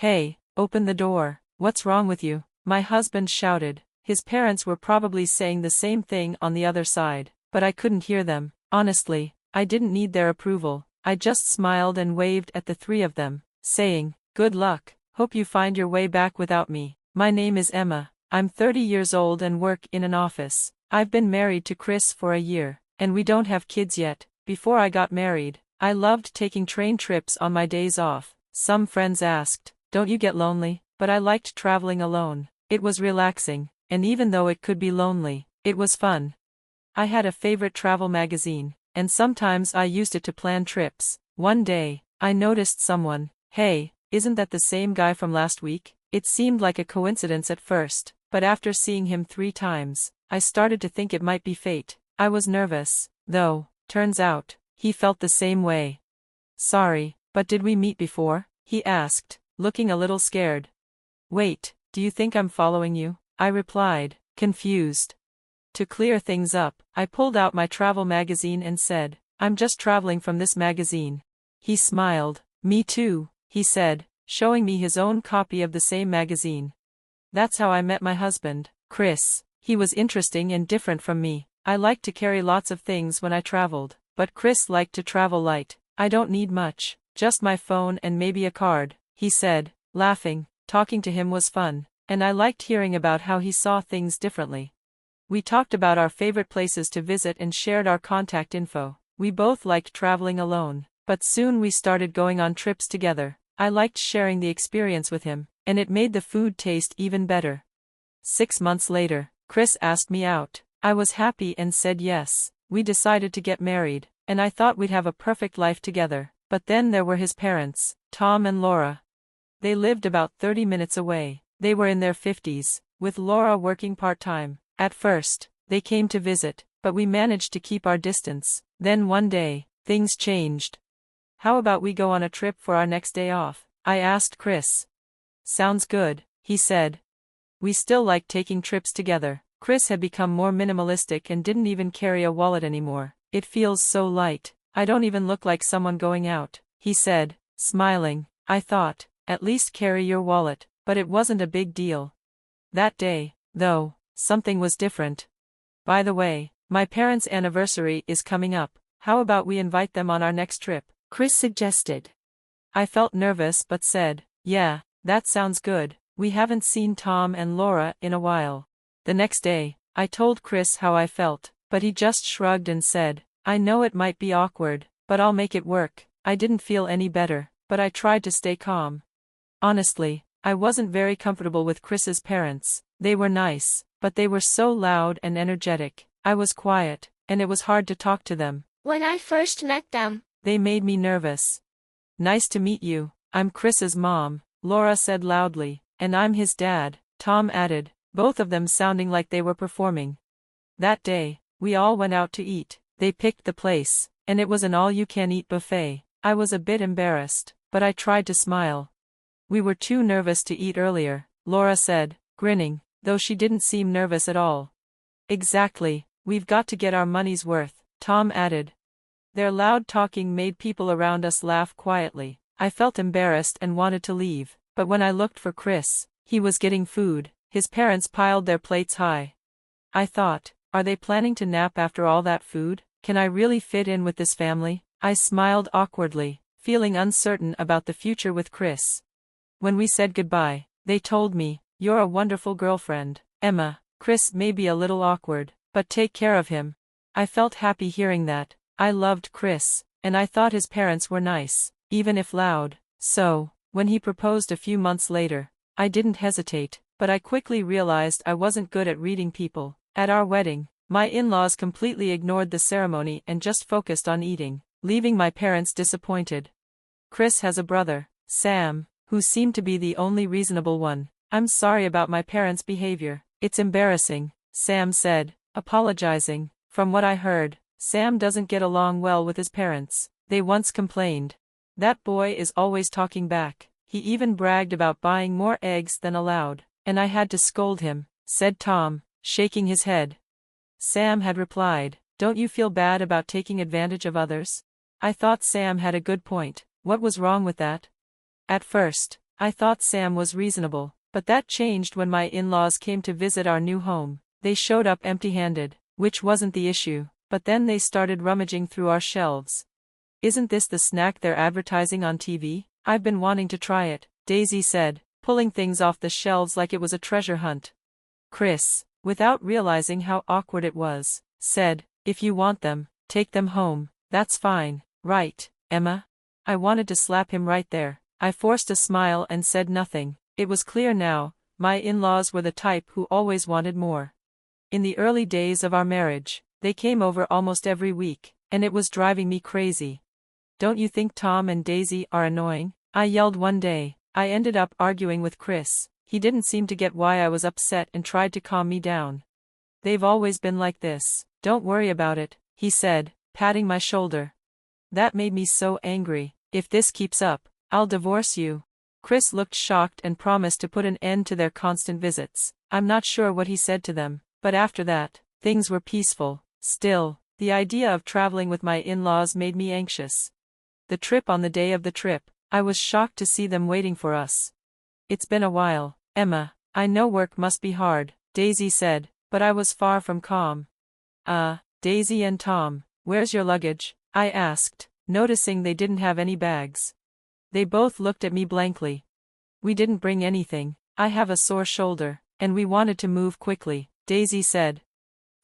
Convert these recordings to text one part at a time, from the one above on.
"Hey, open the door. What's wrong with you?" my husband shouted. His parents were probably saying the same thing on the other side, but I couldn't hear them. Honestly, I didn't need their approval. I just smiled and waved at the three of them, saying, "Good luck. Hope you find your way back without me. My name is Emma. I'm 30 years old and work in an office. I've been married to Chris for a year, and we don't have kids yet. Before I got married, I loved taking train trips on my days off." Some friends asked, "Don't you get lonely?" But I liked traveling alone. It was relaxing, and even though it could be lonely, it was fun. I had a favorite travel magazine, and sometimes I used it to plan trips. One day, I noticed someone. "Hey, isn't that the same guy from last week?" It seemed like a coincidence at first, but after seeing him 3 times, I started to think it might be fate. I was nervous, though. Turns out, he felt the same way. "Sorry, but did we meet before?" he asked, looking a little scared. "Wait, do you think I'm following you?" I replied, confused. To clear things up, I pulled out my travel magazine and said, "I'm just traveling from this magazine." He smiled. "Me too," he said, showing me his own copy of the same magazine. That's how I met my husband, Chris. He was interesting and different from me. I liked to carry lots of things when I traveled, but Chris liked to travel light. "I don't need much, just my phone and maybe a card," he said, laughing. Talking to him was fun, and I liked hearing about how he saw things differently. We talked about our favorite places to visit and shared our contact info. We both liked traveling alone, but soon we started going on trips together. I liked sharing the experience with him, and it made the food taste even better. 6 months later, Chris asked me out. I was happy and said yes. We decided to get married, and I thought we'd have a perfect life together. But then there were his parents, Tom and Laura. They lived about 30 minutes away. They were in their 50s, with Laura working part-time. At first, they came to visit, but we managed to keep our distance. Then one day, things changed. "How about we go on a trip for our next day off?" I asked Chris. "Sounds good," he said. We still liked taking trips together. Chris had become more minimalistic and didn't even carry a wallet anymore. "It feels so light. I don't even look like someone going out," he said, smiling. I thought, at least carry your wallet, but it wasn't a big deal. That day, though, something was different. "By the way, my parents' anniversary is coming up. How about we invite them on our next trip?" Chris suggested. I felt nervous but said, "Yeah, that sounds good. We haven't seen Tom and Laura in a while." The next day, I told Chris how I felt, but he just shrugged and said, "I know it might be awkward, but I'll make it work." I didn't feel any better, but I tried to stay calm. Honestly, I wasn't very comfortable with Chris's parents. They were nice, but they were so loud and energetic. I was quiet, and it was hard to talk to them. When I first met them, they made me nervous. "Nice to meet you. I'm Chris's mom," Laura said loudly. "And I'm his dad," Tom added, both of them sounding like they were performing. That day, we all went out to eat. They picked the place, and it was an all-you-can-eat buffet. I was a bit embarrassed, but I tried to smile. "We were too nervous to eat earlier," Laura said, grinning, though she didn't seem nervous at all. "Exactly, we've got to get our money's worth," Tom added. Their loud talking made people around us laugh quietly. I felt embarrassed and wanted to leave, but when I looked for Chris, he was getting food. His parents piled their plates high. I thought, are they planning to nap after all that food? Can I really fit in with this family? I smiled awkwardly, feeling uncertain about the future with Chris. When we said goodbye, they told me, "You're a wonderful girlfriend, Emma." Chris may be a little awkward, but take care of him. I felt happy hearing that. I loved Chris, and I thought his parents were nice, even if loud. So, when he proposed a few months later, I didn't hesitate, but I quickly realized I wasn't good at reading people. At our wedding, my in-laws completely ignored the ceremony and just focused on eating, leaving my parents disappointed. Chris has a brother, Sam, who seemed to be the only reasonable one. "I'm sorry about my parents' behavior. It's embarrassing," Sam said, apologizing. "From what I heard, Sam doesn't get along well with his parents. They once complained. That boy is always talking back. He even bragged about buying more eggs than allowed, and I had to scold him," said Tom, shaking his head. Sam had replied, "Don't you feel bad about taking advantage of others?" I thought Sam had a good point. What was wrong with that? At first, I thought Sam was reasonable, but that changed when my in-laws came to visit our new home. They showed up empty-handed, which wasn't the issue, but then they started rummaging through our shelves. "Isn't this the snack they're advertising on TV? I've been wanting to try it," Daisy said, pulling things off the shelves like it was a treasure hunt. Chris, without realizing how awkward it was, said, "If you want them, take them home, that's fine, right, Emma?" I wanted to slap him right there. I forced a smile and said nothing. It was clear now, my in-laws were the type who always wanted more. In the early days of our marriage, they came over almost every week, and it was driving me crazy. "Don't you think Tom and Daisy are annoying?" I yelled one day. I ended up arguing with Chris. He didn't seem to get why I was upset and tried to calm me down. "They've always been like this. Don't worry about it," he said, patting my shoulder. That made me so angry. "If this keeps up, I'll divorce you." Chris looked shocked and promised to put an end to their constant visits. I'm not sure what he said to them, but after that, things were peaceful. Still, the idea of traveling with my in-laws made me anxious. The trip on the day of the trip, I was shocked to see them waiting for us. "It's been a while, Emma. I know work must be hard," Daisy said, but I was far from calm. Daisy and Tom, where's your luggage?" I asked, noticing they didn't have any bags. They both looked at me blankly. "We didn't bring anything. I have a sore shoulder, and we wanted to move quickly," Daisy said.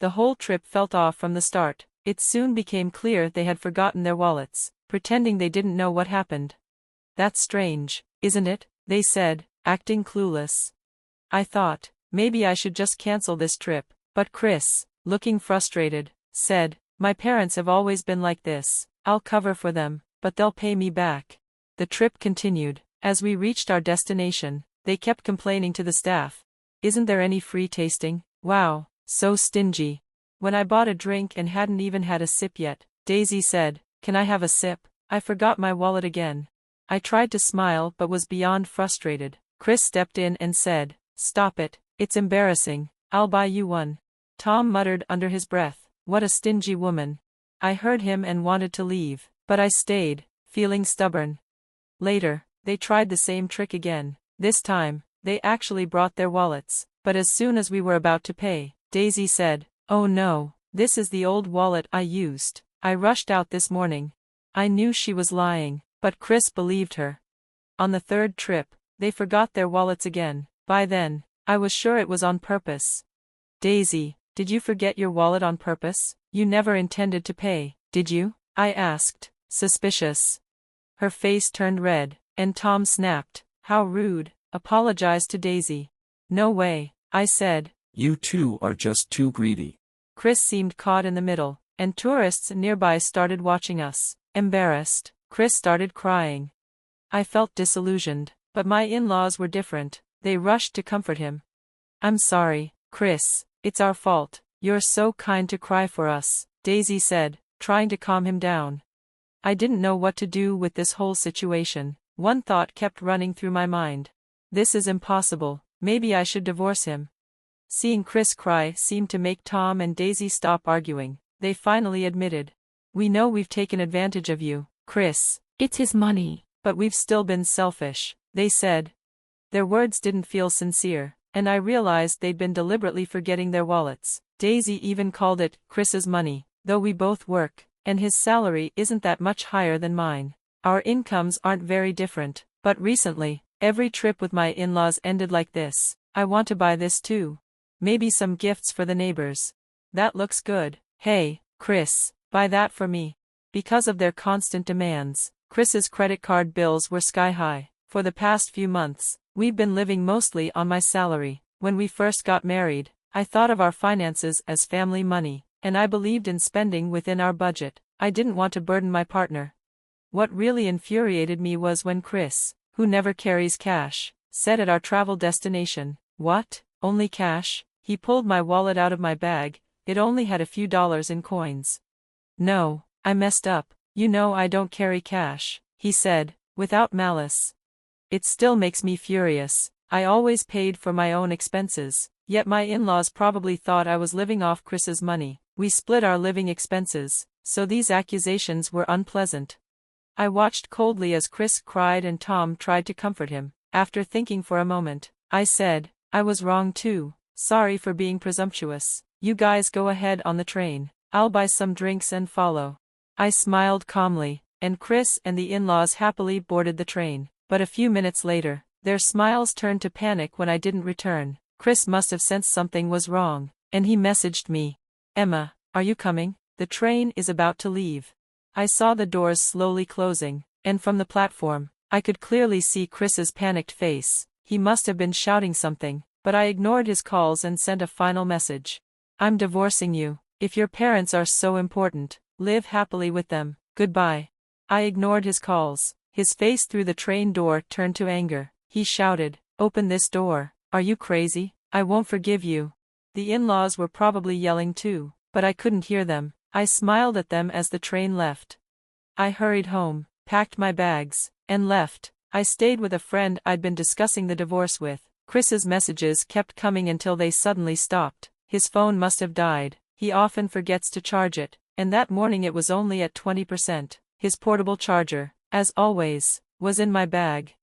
The whole trip felt off from the start. It soon became clear they had forgotten their wallets, pretending they didn't know what happened. "That's strange, isn't it?" they said, acting clueless. I thought, maybe I should just cancel this trip, but Chris, looking frustrated, said, "My parents have always been like this. I'll cover for them, but they'll pay me back." The trip continued. As we reached our destination, they kept complaining to the staff. "Isn't there any free tasting? Wow, so stingy." When I bought a drink and hadn't even had a sip yet, Daisy said, "Can I have a sip? I forgot my wallet again." I tried to smile but was beyond frustrated. Chris stepped in and said, "Stop it, it's embarrassing, I'll buy you one." Tom muttered under his breath, "What a stingy woman." I heard him and wanted to leave, but I stayed, feeling stubborn. Later, they tried the same trick again. This time, they actually brought their wallets, but as soon as we were about to pay, Daisy said, "Oh no, this is the old wallet I used. I rushed out this morning." I knew she was lying, but Chris believed her. On the third trip, they forgot their wallets again. By then, I was sure it was on purpose. "Daisy, did you forget your wallet on purpose? You never intended to pay, did you?" I asked, suspicious. Her face turned red, and Tom snapped, "How rude, apologize to Daisy." "No way," I said. "You two are just too greedy." Chris seemed caught in the middle, and tourists nearby started watching us. Embarrassed, Chris started crying. I felt disillusioned, but my in-laws were different. They rushed to comfort him. "I'm sorry, Chris, it's our fault. You're so kind to cry for us," Daisy said, trying to calm him down. I didn't know what to do with this whole situation. One thought kept running through my mind. This is impossible, maybe I should divorce him. Seeing Chris cry seemed to make Tom and Daisy stop arguing. They finally admitted. "We know we've taken advantage of you, Chris. It's his money. But we've still been selfish," they said. Their words didn't feel sincere, and I realized they'd been deliberately forgetting their wallets. Daisy even called it Chris's money, though we both work, and his salary isn't that much higher than mine. Our incomes aren't very different, but recently, every trip with my in-laws ended like this. "I want to buy this too. Maybe some gifts for the neighbors. That looks good. Hey, Chris, buy that for me." Because of their constant demands, Chris's credit card bills were sky high. For the past few months, we've been living mostly on my salary. When we first got married, I thought of our finances as family money, and I believed in spending within our budget. I didn't want to burden my partner. What really infuriated me was when Chris, who never carries cash, said at our travel destination, "What, only cash?" He pulled my wallet out of my bag. It only had a few dollars in coins. "No, I messed up. You know I don't carry cash," he said, without malice. It still makes me furious. I always paid for my own expenses, yet my in-laws probably thought I was living off Chris's money. We split our living expenses, so these accusations were unpleasant. I watched coldly as Chris cried and Tom tried to comfort him. After thinking for a moment, I said, I was wrong too. Sorry for being presumptuous. You guys go ahead on the train. I'll buy some drinks and follow. I smiled calmly, and Chris and the in-laws happily boarded the train. But a few minutes later, their smiles turned to panic when I didn't return. Chris must have sensed something was wrong, and he messaged me. Emma, are you coming? The train is about to leave. I saw the doors slowly closing, and from the platform, I could clearly see Chris's panicked face. He must have been shouting something, but I ignored his calls and sent a final message. I'm divorcing you. If your parents are so important, live happily with them. Goodbye. I ignored his calls. His face through the train door turned to anger. He shouted, Open this door. Are you crazy? I won't forgive you. The in-laws were probably yelling too, but I couldn't hear them. I smiled at them as the train left. I hurried home, packed my bags, and left. I stayed with a friend I'd been discussing the divorce with. Chris's messages kept coming until they suddenly stopped. His phone must have died. He often forgets to charge it, and that morning it was only at 20%. His portable charger, as always, was in my bag.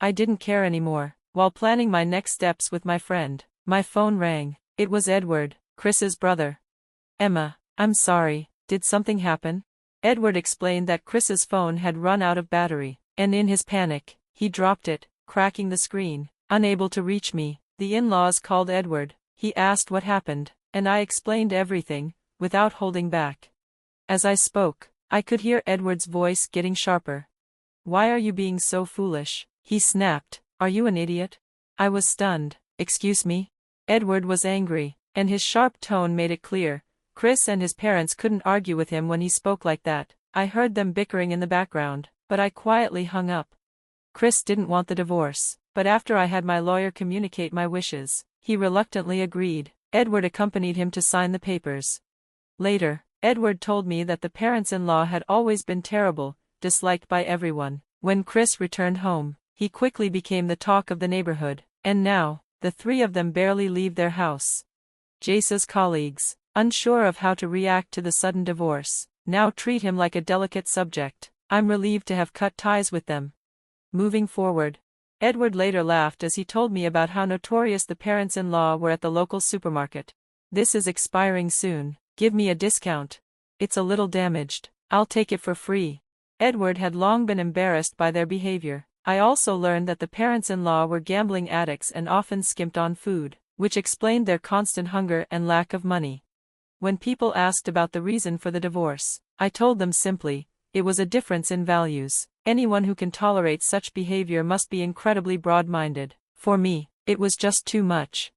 I didn't care anymore. While planning my next steps with my friend, my phone rang. It was Edward, Chris's brother. Emma, I'm sorry, did something happen? Edward explained that Chris's phone had run out of battery, and in his panic, he dropped it, cracking the screen. Unable to reach me, the in-laws called Edward. He asked what happened, and I explained everything, without holding back. As I spoke, I could hear Edward's voice getting sharper. Why are you being so foolish? He snapped. Are you an idiot? I was stunned. Excuse me? Edward was angry, and his sharp tone made it clear. Chris and his parents couldn't argue with him when he spoke like that. I heard them bickering in the background, but I quietly hung up. Chris didn't want the divorce, but after I had my lawyer communicate my wishes, he reluctantly agreed. Edward accompanied him to sign the papers. Later, Edward told me that the parents-in-law had always been terrible, disliked by everyone. When Chris returned home, he quickly became the talk of the neighborhood, and now, the three of them barely leave their house. Jace's colleagues, unsure of how to react to the sudden divorce, now treat him like a delicate subject. I'm relieved to have cut ties with them. Moving forward, Edward later laughed as he told me about how notorious the parents-in-law were at the local supermarket. This is expiring soon. Give me a discount. It's a little damaged. I'll take it for free. Edward had long been embarrassed by their behavior. I also learned that the parents-in-law were gambling addicts and often skimped on food, which explained their constant hunger and lack of money. When people asked about the reason for the divorce, I told them simply, it was a difference in values. Anyone who can tolerate such behavior must be incredibly broad-minded. For me, it was just too much.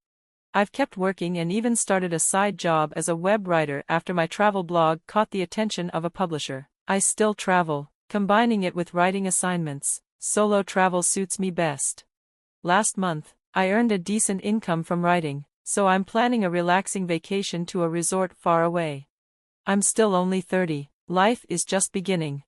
I've kept working and even started a side job as a web writer after my travel blog caught the attention of a publisher. I still travel, combining it with writing assignments. Solo travel suits me best. Last month, I earned a decent income from writing, so I'm planning a relaxing vacation to a resort far away. I'm still only 30, life is just beginning.